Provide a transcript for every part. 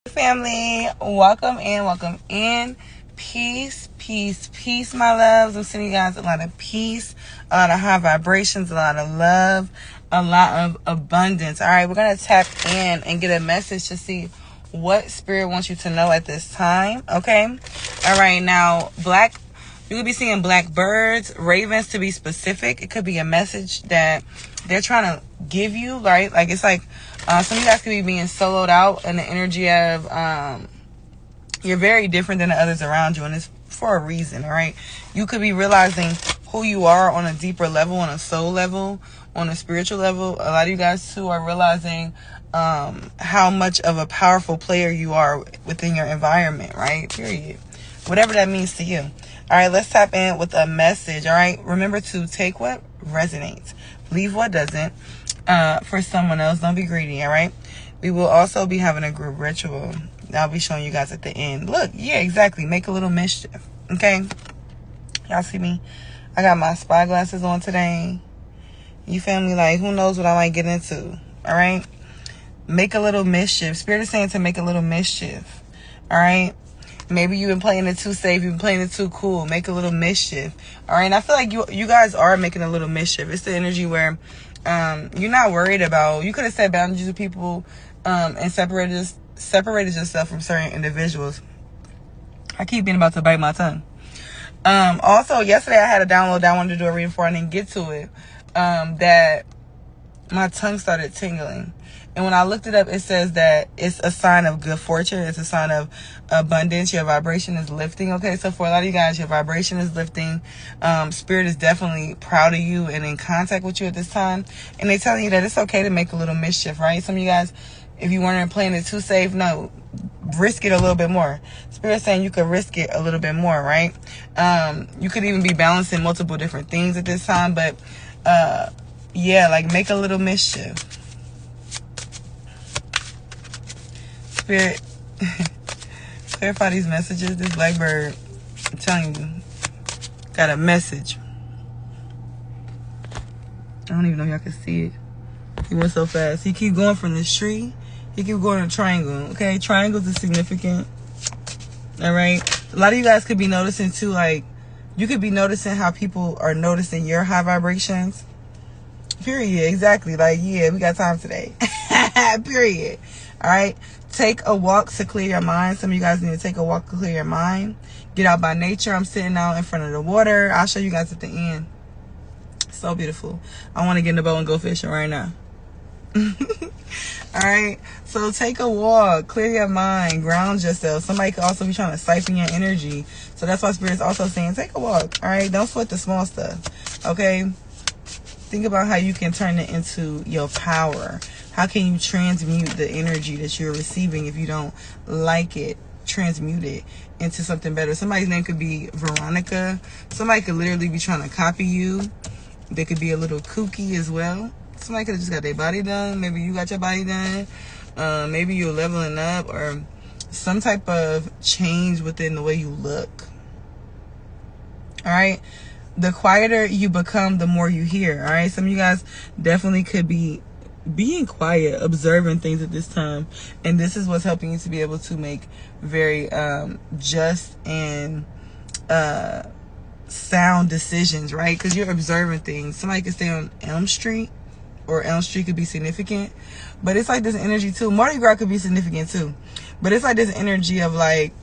Family, welcome in. Peace, peace, peace, my loves. I'm sending you guys a lot of peace, a lot of high vibrations, a lot of love, a lot of abundance. All right, we're gonna tap in and get a message to see what spirit wants you to know at this time. Okay. All right. Now, you could be seeing black birds, ravens, to be specific. It could be a message that they're trying to give you, right? Like, it's like some of you guys could be being soloed out in the energy of you're very different than the others around you, and it's for a reason. All right, you could be realizing who you are on a deeper level, on a soul level, on a spiritual level. A lot of you guys too are realizing how much of a powerful player you are within your environment, right? Period. Whatever that means to you. All right, let's tap in with a message. All right, remember to take what resonates, leave what doesn't, for someone else. Don't be greedy. All right, we will also be having a group ritual that I'll be showing you guys at the end. Look, yeah, exactly. Make a little mischief. Okay, y'all see me? I got my spy glasses on today. You family, like, who knows what I might get into? All right, make a little mischief. Spirit is saying to make a little mischief. All right. Maybe you've been playing it too safe. You've been playing it too cool. Make a little mischief. All right. And I feel like you guys are making a little mischief. It's the energy where you're not worried about. You could have set boundaries with people and separated yourself from certain individuals. I keep being about to bite my tongue. Also, yesterday I had a download that I wanted to do a reading for. I didn't get to it. That my tongue started tingling. And when I looked it up, it says that it's a sign of good fortune. It's a sign of abundance. Your vibration is lifting. Okay, so for a lot of you guys, your vibration is lifting. Spirit is definitely proud of you and in contact with you at this time. And they're telling you that it's okay to make a little mischief, right? Some of you guys, if you weren't playing it too safe, no, risk it a little bit more. Spirit's saying you could risk it a little bit more, right? You could even be balancing multiple different things at this time. But, yeah, like, make a little mischief. Spirit, clarify these messages. This blackbird, I'm telling you, got a message. I don't even know if y'all can see it. He went so fast. He keep going from this tree. He keep going to triangle. Okay, triangles is significant. All right. A lot of you guys could be noticing too. Like, you could be noticing how people are noticing your high vibrations. Period. Exactly. Like, yeah, we got time today. Period. All right. Take a walk to clear your mind. Some of you guys need to take a walk to clear your mind. Get out by nature. I'm sitting out in front of the water. I'll show you guys at the end. So beautiful. I want to get in the boat and go fishing right now. All right. So take a walk. Clear your mind. Ground yourself. Somebody could also be trying to siphon your energy. So that's why Spirit's also saying take a walk. All right. Don't sweat the small stuff. Okay. Think about how you can turn it into your power. How can you transmute the energy that you're receiving if you don't like it? Transmute it into something better. Somebody's name could be Veronica. Somebody could literally be trying to copy you. They could be a little kooky as well. Somebody could have just got their body done. Maybe you got your body done. Maybe you're leveling up or some type of change within the way you look. All right. The quieter you become, the more you hear. All right. Some of you guys definitely could be being quiet, observing things at this time. And this is what's helping you to be able to make very just and sound decisions, right? Because you're observing things. Somebody could stay on Elm Street, or Elm Street could be significant. But it's like this energy too. Mardi Gras could be significant too. But it's like this energy of like,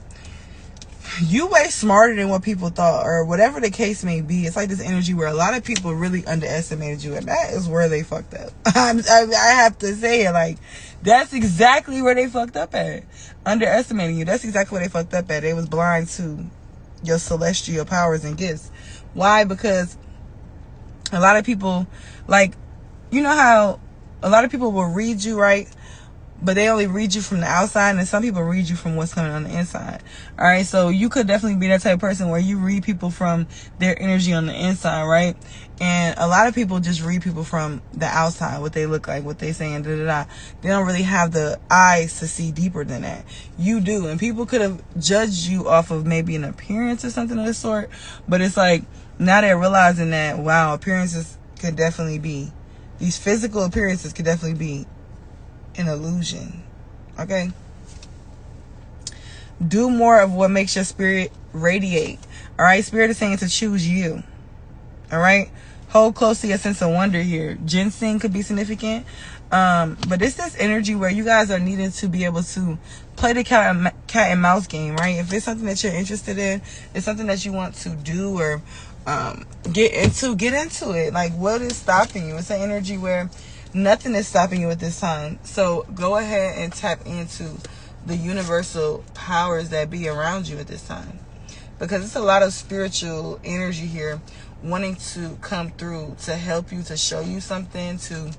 you way smarter than what people thought, or whatever the case may be. It's like this energy where a lot of people really underestimated you, and that is where they fucked up. I have to say it, like, that's exactly where they fucked up at. Underestimating you. That's exactly where they fucked up at. They was blind to your celestial powers and gifts. Why? Because a lot of people, like, you know how a lot of people will read you, right? But they only read you from the outside, and some people read you from what's coming on the inside. All right, so you could definitely be that type of person where you read people from their energy on the inside, right? And a lot of people just read people from the outside, what they look like, what they saying, da da da. They don't really have the eyes to see deeper than that. You do, and people could have judged you off of maybe an appearance or something of the sort. But it's like now they're realizing that, wow, appearances could definitely be, these physical appearances could definitely be an illusion. Okay. Do more of what makes your spirit radiate. All right, Spirit is saying to choose you. All right, hold close to your sense of wonder here. Ginseng could be significant, but it's this energy where you guys are needed to be able to play the cat and mouse game, right? If it's something that you're interested in, it's something that you want to do or get into it. Like, what is stopping you? It's an energy where nothing is stopping you at this time. So go ahead and tap into the universal powers that be around you at this time, because it's a lot of spiritual energy here wanting to come through to help you, to show you something, to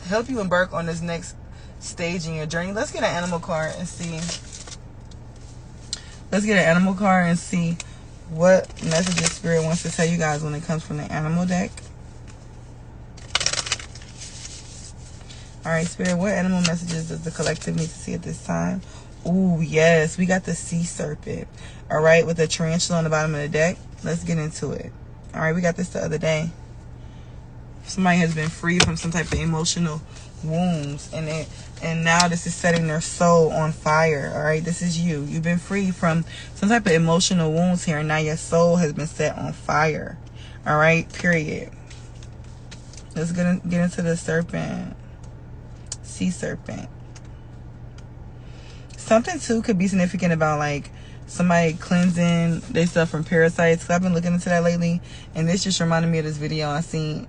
help you embark on this next stage in your journey. Let's get an animal card and see. Let's get an animal card and see what messages Spirit wants to tell you guys when it comes from the animal deck. All right, Spirit, what animal messages does the collective need to see at this time? Ooh, yes, we got the sea serpent. All right, with the tarantula on the bottom of the deck. Let's get into it. All right, we got this the other day. Somebody has been free from some type of emotional wounds, and now this is setting their soul on fire. All right, this is you. You've been free from some type of emotional wounds here, and now your soul has been set on fire. All right, period. Let's get into the serpent. Sea serpent. Something too could be significant about like somebody cleansing their stuff from parasites. Cause I've been looking into that lately, and this just reminded me of this video I seen.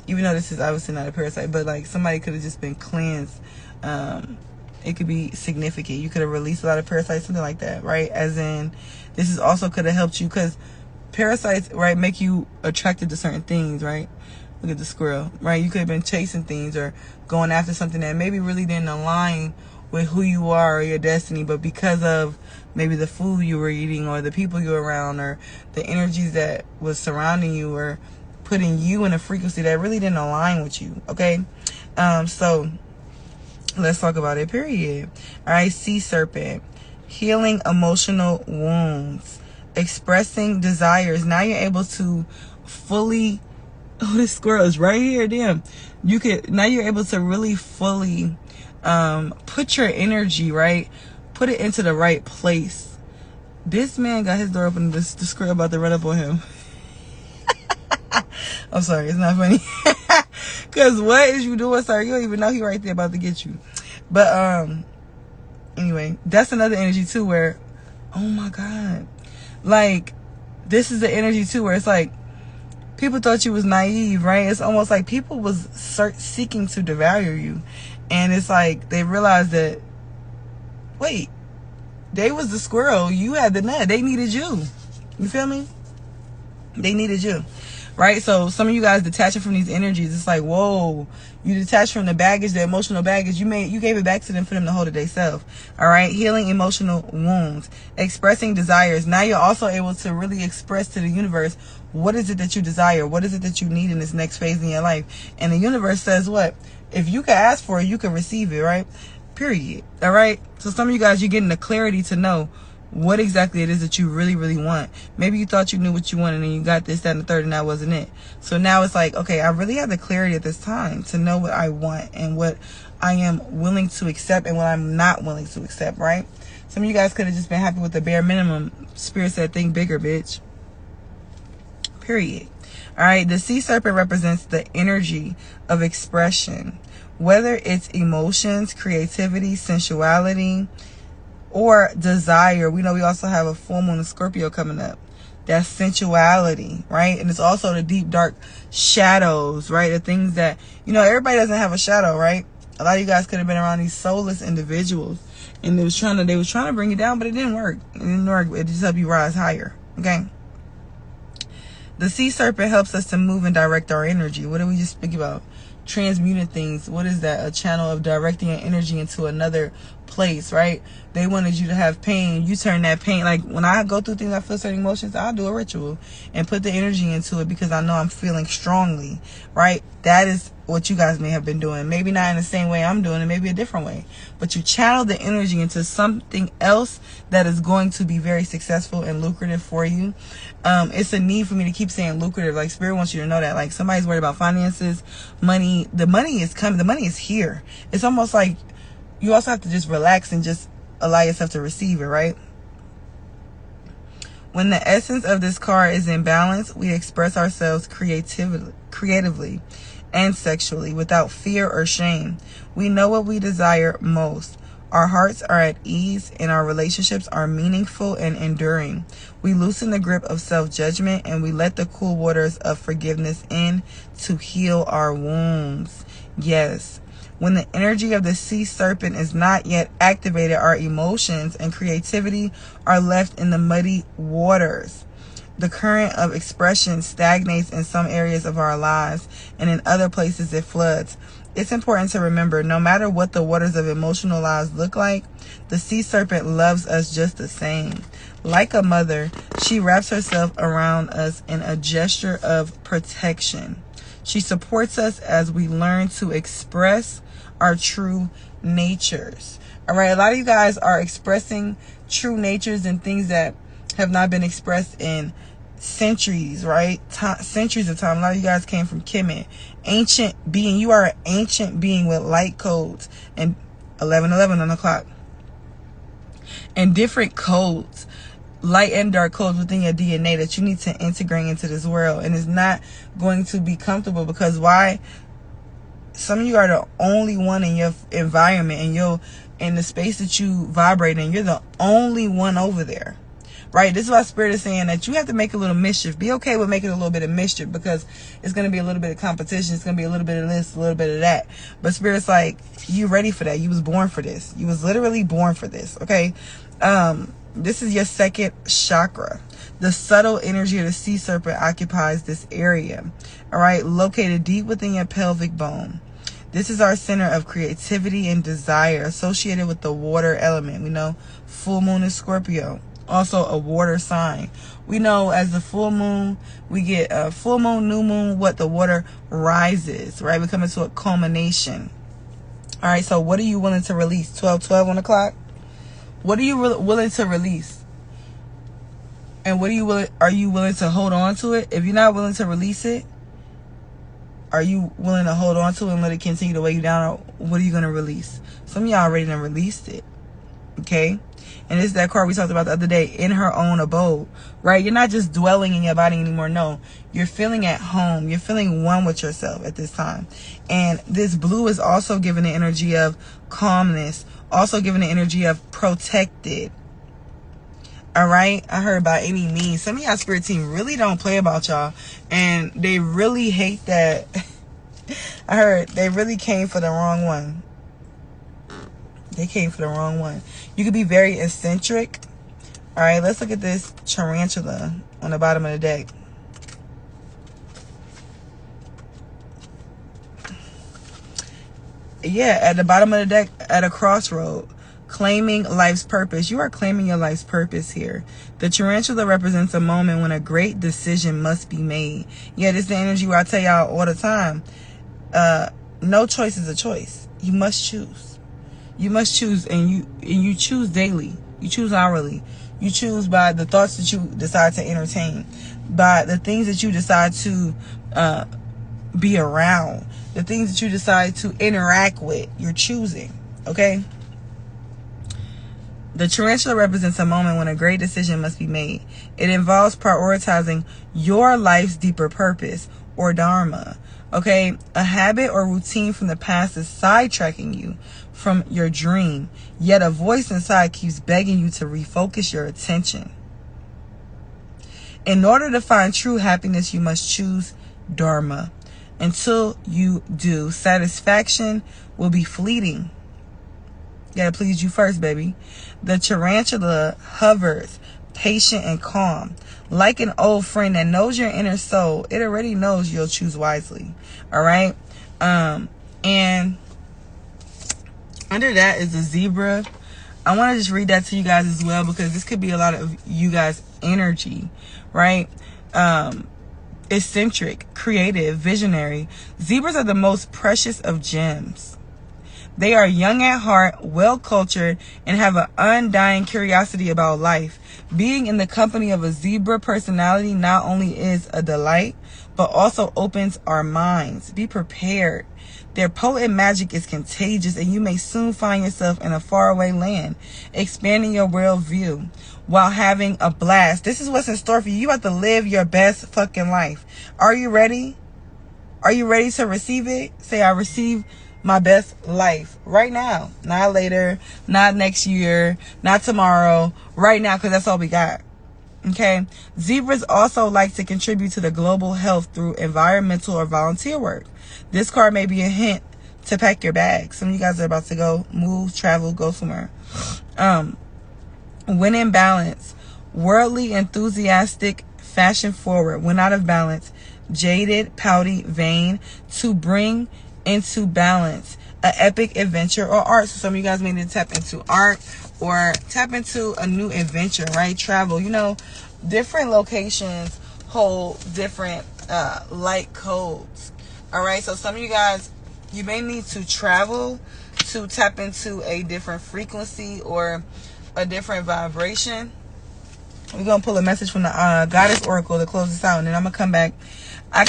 Even though this is obviously not a parasite, but like somebody could have just been cleansed. It could be significant. You could have released a lot of parasites, something like that, right? As in, this is also could have helped you, because parasites, right, make you attracted to certain things, right? Look at the squirrel, right? You could have been chasing things or going after something that maybe really didn't align with who you are or your destiny, but because of maybe the food you were eating or the people you were around or the energies that was surrounding you or putting you in a frequency that really didn't align with you, okay? So let's talk about it, period. All right, sea serpent. Healing emotional wounds. Expressing desires. Now you're able to fully... Oh, this squirrel is right here. Damn. Now you're able to really fully put your energy, right? Put it into the right place. This man got his door open. The squirrel about to run up on him. I'm sorry. It's not funny. Because what is you doing, sir? You don't even know he right there about to get you. But anyway, that's another energy too where, oh my God. Like, this is the energy too where it's like, people thought you was naive, right? It's almost like people was seeking to devalue you. And it's like they realized that, wait, they was the squirrel. You had the nut. They needed you. You feel me? They needed you. Right? So some of you guys detaching from these energies, it's like, whoa, you detached from the baggage, the emotional baggage. You gave it back to them for them to hold it themselves. All right? Healing emotional wounds. Expressing desires. Now you're also able to really express to the universe, what is it that you desire? What is it that you need in this next phase in your life? And the universe says what? If you can ask for it, you can receive it, right? Period. All right? So some of you guys, you're getting the clarity to know what exactly it is that you really, really want. Maybe you thought you knew what you wanted and you got this, that, and the third, and that wasn't it. So now it's like, okay, I really have the clarity at this time to know what I want and what I am willing to accept and what I'm not willing to accept, right? Some of you guys could have just been happy with the bare minimum. Spirit said, think bigger, bitch. Period. All right, the sea serpent represents the energy of expression, whether it's emotions, creativity, sensuality, or desire. We know we also have a full moon of Scorpio coming up. That's sensuality, right? And it's also the deep, dark shadows, right? The things that, you know, everybody doesn't have a shadow, right? A lot of you guys could have been around these soulless individuals, and they was trying to bring you down, but it didn't work. It didn't work. It just helped you rise higher, okay? The sea serpent helps us to move and direct our energy. What did we just speak about? Transmuting things. What is that? A channel of directing your energy into another place, right? They wanted you to have pain. You turn that pain. Like when I go through things, I feel certain emotions, I'll do a ritual and put the energy into it because I know I'm feeling strongly, right? That is what you guys may have been doing. Maybe not in the same way I'm doing it, maybe a different way. But you channel the energy into something else that is going to be very successful and lucrative for you. It's a need for me to keep saying lucrative. Like Spirit wants you to know that. Like somebody's worried about finances, money. The money is coming. The money is here. It's almost like you also have to just relax and just allow yourself to receive it, right? When the essence of this card is in balance, we express ourselves creatively and sexually without fear or shame. We know what we desire most. Our hearts are at ease and our relationships are meaningful and enduring. We loosen the grip of self-judgment and we let the cool waters of forgiveness in to heal our wounds. Yes. When the energy of the sea serpent is not yet activated, our emotions and creativity are left in the muddy waters. The current of expression stagnates in some areas of our lives, and in other places it floods. It's important to remember, no matter what the waters of emotional lives look like, the sea serpent loves us just the same. Like a mother, she wraps herself around us in a gesture of protection. She supports us as we learn to express our true natures. All right, a lot of you guys are expressing true natures and things that have not been expressed in centuries, right? Centuries of time. A lot of you guys came from Kemet. Ancient being. You are an ancient being with light codes and 11:11 on the clock. And different codes, light and dark codes within your DNA that you need to integrate into this world. And it's not going to be comfortable because why? Some of you are the only one in your environment and in the space that you vibrate in. You're the only one over there, right? This is why Spirit is saying that you have to make a little mischief. Be okay with making a little bit of mischief because it's going to be a little bit of competition. It's going to be a little bit of this, a little bit of that. But Spirit's like, you ready for that. You was born for this. You was literally born for this, okay? This is your second chakra. The subtle energy of the sea serpent occupies this area, all right, located deep within your pelvic bone. This is our center of creativity and desire associated with the water element. We know full moon is Scorpio, also a water sign. We know as the full moon, we get a full moon, new moon, what the water rises, right? We come into a culmination. All right, so what are you willing to release? 12:12 on the clock. What are you willing to release? And what are you willing to hold on to it? If you're not willing to release it, are you willing to hold on to it and let it continue to weigh you down? Or what are you going to release? Some of y'all already done released it. Okay? And this is that card we talked about the other day, in her own abode. Right? You're not just dwelling in your body anymore. No. You're feeling at home. You're feeling one with yourself at this time. And this blue is also giving the energy of calmness. Also giving the energy of protected. All right, I heard by any means. Some of y'all spirit team really don't play about y'all, and they really hate that. I heard they really came for the wrong one. They came for the wrong one. You could be very eccentric. All right, let's look at this tarantula on the bottom of the deck. Yeah, at the bottom of the deck, at a crossroad. Claiming life's purpose. You are claiming your life's purpose here. The tarantula represents a moment when a great decision must be made. Yeah, this is the energy where I tell y'all all the time. No choice is a choice. You must choose. You must choose, and you choose daily. You choose hourly. You choose by the thoughts that you decide to entertain, by the things that you decide to be around, the things that you decide to interact with. You're choosing, okay? The tarantula represents a moment when a great decision must be made. It involves prioritizing your life's deeper purpose or dharma. Okay? A habit or routine from the past is sidetracking you from your dream. Yet a voice inside keeps begging you to refocus your attention. In order to find true happiness, you must choose dharma. Until you do, satisfaction will be fleeting. Gotta please you first, baby. The tarantula hovers, patient and calm. Like an old friend that knows your inner soul, it already knows you'll choose wisely. All right? And under that is a zebra. I want to just read that to you guys as well because this could be a lot of you guys' energy, right? Eccentric, creative, visionary. Zebras are the most precious of gems. They are young at heart, well-cultured, and have an undying curiosity about life. Being in the company of a zebra personality not only is a delight, but also opens our minds. Be prepared. Their potent magic is contagious, and you may soon find yourself in a faraway land, expanding your world view while having a blast. This is what's in store for you. You have to live your best fucking life. Are you ready? Are you ready to receive it? Say, I receive my best life right now. Not later, not next year, not tomorrow. Right now, because that's all we got. Okay? Zebras also like to contribute to the global health through environmental or volunteer work. This card may be a hint to pack your bags. Some of you guys are about to go move, travel, go somewhere. When in balance, worldly, enthusiastic, fashion forward. When out of balance, jaded, pouty, vain. To bring into balance, an epic adventure or art. So some of you guys may need to tap into art or tap into a new adventure, right? Travel. You know, different locations hold different light codes. All right, so some of you guys, you may need to travel to tap into a different frequency or a different vibration. We're going to pull a message from the Goddess Oracle to close this out, and then I'm going to come back. I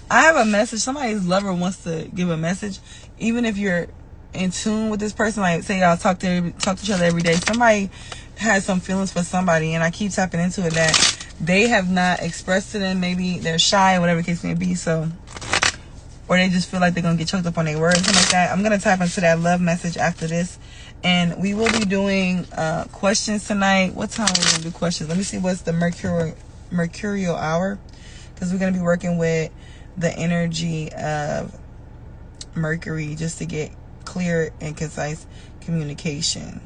have a message. Somebody's lover wants to give a message. Even if you're in tune with this person, like say y'all talk to each other every day, somebody has some feelings for somebody, and I keep tapping into it that they have not expressed to them. Maybe they're shy or whatever the case may be, so, or they just feel like they're going to get choked up on their words, something like that. I'm going to tap into that love message after this. And we will be doing questions tonight. What time are we going to do questions? Let me see what's the mercurial hour. Because we're going to be working with the energy of Mercury just to get clear and concise communication.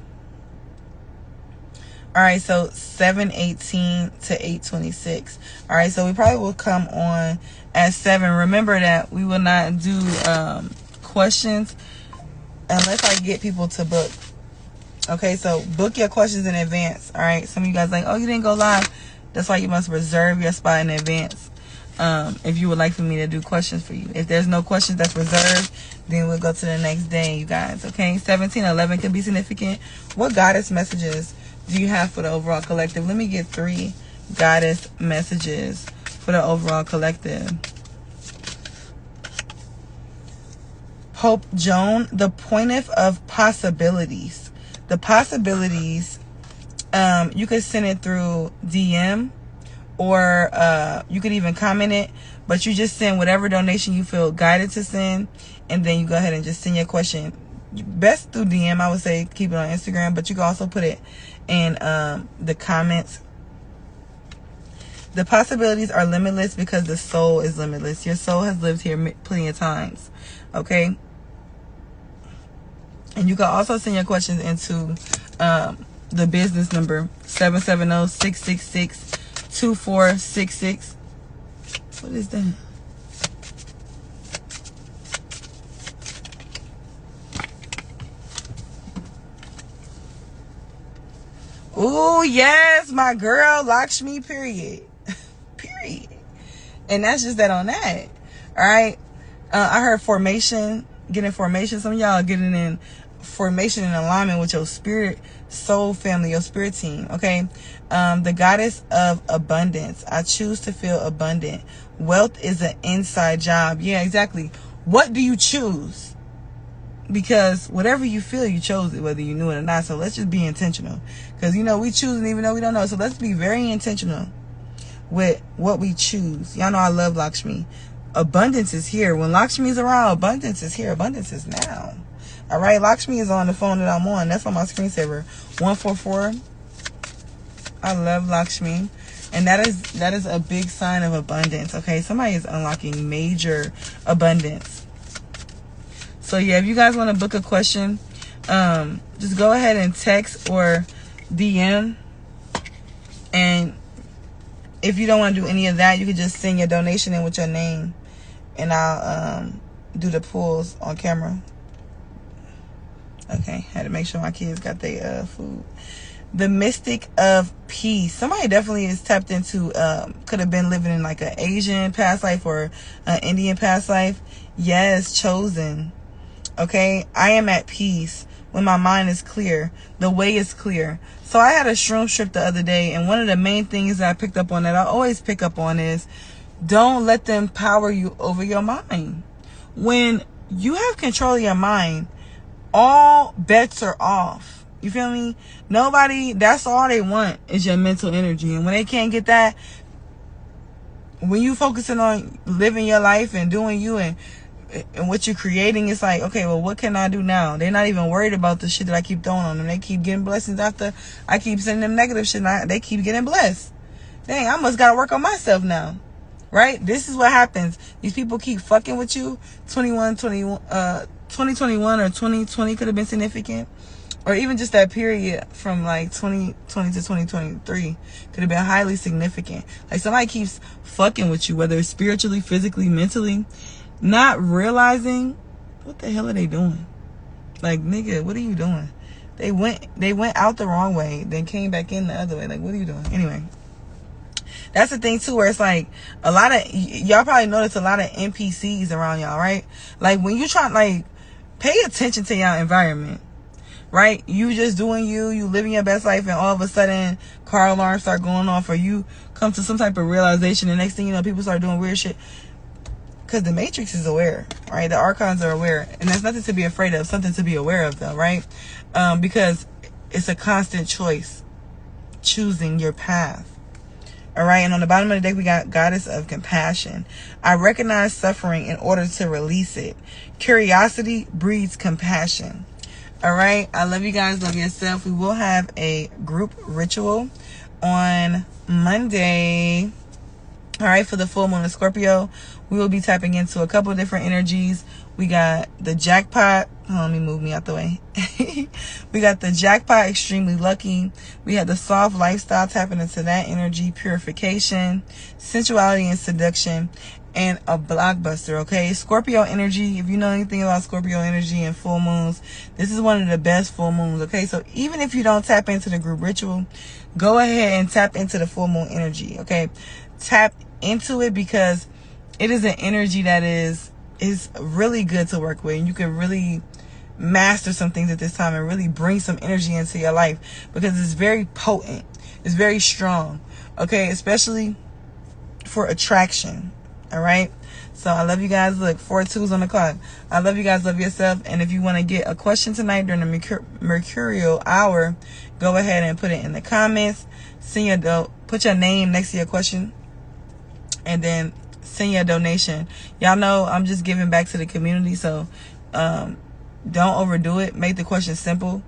All right, so 7:18 to 8:26. All right, so we probably will come on at 7. Remember that we will not do questions unless I get people to book. Okay, so book your questions in advance. All right, some of you guys like, oh, you didn't go live. That's why you must reserve your spot in advance. If you would like for me to do questions for you. If there's no questions that's reserved, then we'll go to the next day, you guys. Okay, 1711 can be significant. What goddess messages do you have for the overall collective? Let me get 3 goddess messages for the overall collective. Hope Joan, the pointif of possibilities. The possibilities, you could send it through DM, or you could even comment it, but you just send whatever donation you feel guided to send, and then you go ahead and just send your question. Best through DM, I would say keep it on Instagram, but you can also put it in the comments. The possibilities are limitless because the soul is limitless. Your soul has lived here plenty of times, okay? And you can also send your questions into the business number 770-666-2466. What is that? Oh yes, my girl Lakshmi, period. Period. And that's just that on that. All right. I heard formation, getting formation. Some of y'all are getting in formation and alignment with your spirit soul family, your spirit team. Okay. The goddess of abundance. I choose to feel abundant. Wealth is an inside job. Yeah, exactly. What do you choose? Because whatever you feel, you chose it, whether you knew it or not. So let's just be intentional. Because, you know, we choose even though we don't know. So let's be very intentional with what we choose. Y'all know I love Lakshmi. Abundance is here. When Lakshmi is around, abundance is here. Abundance is now. All right. Lakshmi is on the phone that I'm on. That's on my screensaver. 144. I love Lakshmi. And that is a big sign of abundance. Okay. Somebody is unlocking major abundance. So yeah, if you guys want to book a question, just go ahead and text or DM. And if you don't want to do any of that, you can just send your donation in with your name, and I'll do the pulls on camera. Okay, had to make sure my kids got their food. The mystic of peace. Somebody definitely is tapped into, could have been living in like an Asian past life or an Indian past life. Yes, chosen. Okay, I am at peace when my mind is clear. The way is clear. So I had a shroom trip the other day, and one of the main things that I picked up on, that I always pick up on, is don't let them power you over your mind. When you have control of your mind, all bets are off. You feel me? Nobody, that's all they want is your mental energy. And when they can't get that, when you focusing on living your life and doing you and what you're creating, it's like, okay, well, what can I do now? They're not even worried about the shit that I keep throwing on them. They keep getting blessings after I keep sending them negative shit. They keep getting blessed. Dang, I must gotta work on myself now. Right? This is what happens. These people keep fucking with you. 2021 or 2020 could have been significant. Or even just that period from like 2020 to 2023 could have been highly significant. Like somebody keeps fucking with you, whether it's spiritually, physically, mentally, not realizing what the hell are they doing. Like, nigga, what are you doing? They went out the wrong way, then came back in the other way. Like, what are you doing? Anyway, that's the thing too, where it's like a lot of y'all probably notice a lot of NPCs around y'all, right? Like when you try, like, pay attention to your environment. Right? You just doing you living your best life, and all of a sudden car alarms start going off, or you come to some type of realization, the next thing you know, people start doing weird shit. Because the Matrix is aware, right? The Archons are aware. And that's nothing to be afraid of, something to be aware of though, right? Because it's a constant choice, choosing your path. All right, and on the bottom of the deck, we got Goddess of Compassion. I recognize suffering in order to release it. Curiosity breeds compassion. All right, I love you guys. Love yourself. We will have a group ritual on Monday. All right, for the full moon of Scorpio, we will be tapping into a couple of different energies. We got the jackpot. Let me move me out the way. We got the jackpot, extremely lucky. We had the soft lifestyle, tapping into that energy, purification, sensuality and seduction, and a blockbuster. Okay, Scorpio energy. If you know anything about Scorpio energy and full moons, this is one of the best full moons. Okay, so even if you don't tap into the group ritual, go ahead and tap into the full moon energy. Okay, tap into it, because it is an energy that is really good to work with, and you can really master some things at this time and really bring some energy into your life, because it's very potent, it's very strong. Okay, especially for attraction. All right, so I love you guys. Look, 4 2s on the clock. I love you guys. Love yourself. And if you want to get a question tonight during the Mercurial hour, go ahead and put it in the comments. Put your name next to your question, and then send your donation. Y'all know I'm just giving back to the community, so don't overdo it. Make the question simple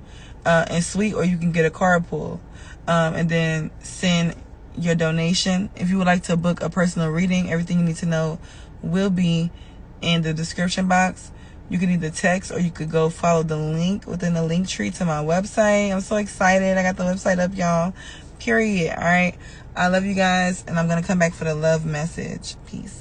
and sweet, or you can get a card pull, and then send your donation. If you would like to book a personal reading, everything you need to know will be in the description box. You can either text, or you could go follow the link within the link tree to my website. I'm so excited. I got the website up, y'all. Period. All right, I love you guys, and I'm gonna come back for the love message. Peace.